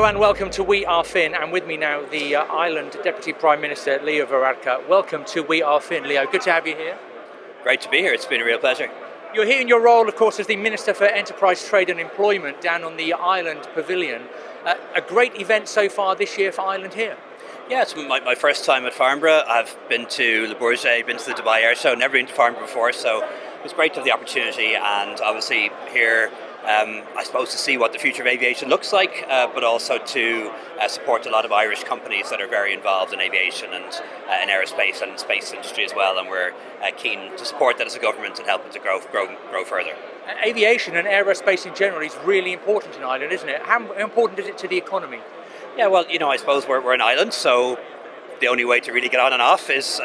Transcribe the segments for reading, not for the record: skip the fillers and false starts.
and welcome to We Are Finn, and with me now the Ireland Deputy Prime Minister Leo Varadkar. Welcome to We Are Finn, Leo. Good to have you here. Great to be here. It's been a real pleasure. You're here in your role, of course, as the Minister for Enterprise, Trade and Employment down on the Ireland Pavilion. A great event so far this year for Ireland here. Yeah, it's my first time at Farnborough. I've been to Le Bourget, been to the Dubai Air Show, never been to Farnborough before, so it was great to have the opportunity, and obviously here I suppose to see what the future of aviation looks like, but also to support a lot of Irish companies that are very involved in aviation and in aerospace and space industry as well, and we're keen to support that as a government and help it to grow further. Aviation and aerospace in general is really important in Ireland, isn't it? How important is it to the economy? Yeah, well, I suppose we're an island, so the only way to really get on and off is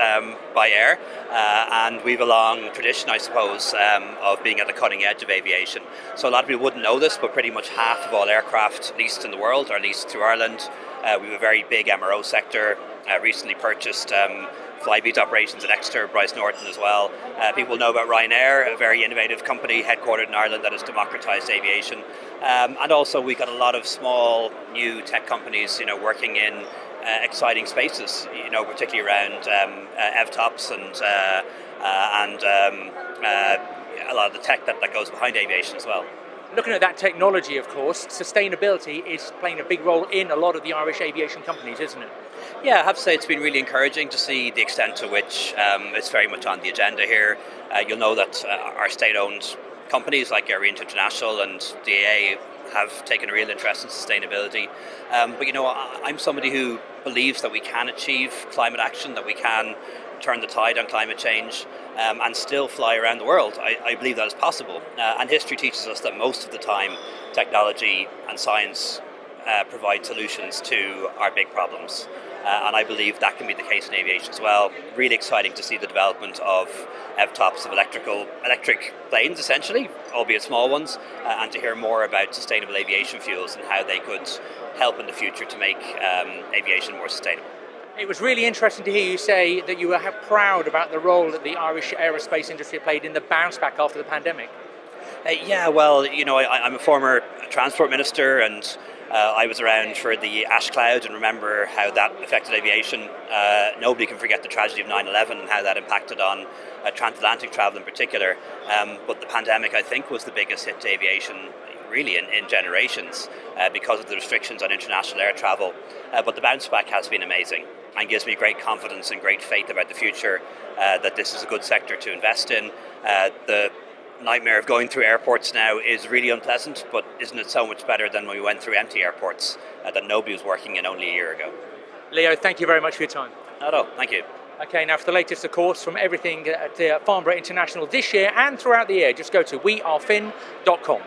by air, and we've a long tradition, I suppose, of being at the cutting edge of aviation. So a lot of people wouldn't know this, but pretty much half of all aircraft leased in the world are leased through Ireland. We have a very big MRO sector, recently purchased Flybeat operations at Exeter, Bryce Norton as well. People know about Ryanair, a very innovative company headquartered in Ireland that has democratized aviation. And also we've got a lot of small new tech companies, working in exciting spaces, particularly around evtops and a lot of the tech that goes behind aviation as well. Looking at that technology, of course, sustainability is playing a big role in a lot of the Irish aviation companies, isn't it? Yeah, I have to say it's been really encouraging to see the extent to which it's very much on the agenda here. You'll know that our state-owned companies like Aviation International and DAA have taken a real interest in sustainability. But I'm somebody who believes that we can achieve climate action, that we can turn the tide on climate change and still fly around the world. I believe that is possible. And history teaches us that most of the time technology and science provide solutions to our big problems. And I believe that can be the case in aviation as well. Really exciting to see the development of evtops, of electric planes essentially, albeit small ones, and to hear more about sustainable aviation fuels and how they could help in the future to make aviation more sustainable. It was really interesting to hear you say that you were proud about the role that the Irish aerospace industry played in the bounce back after the pandemic. Yeah, well, I'm a former transport minister, and I was around for the ash cloud and remember how that affected aviation. Nobody can forget the tragedy of 9/11 and how that impacted on transatlantic travel in particular. But the pandemic, I think, was the biggest hit to aviation really in generations because of the restrictions on international air travel. But the bounce back has been amazing and gives me great confidence and great faith about the future, that this is a good sector to invest in. The nightmare of going through airports now is really unpleasant, but isn't it so much better than when we went through empty airports that nobody was working in only a year ago? Leo, thank you very much for your time. Not at all, thank you. Okay, now for the latest, of course, from everything at Farnborough International this year and throughout the year, just go to wearefin.com.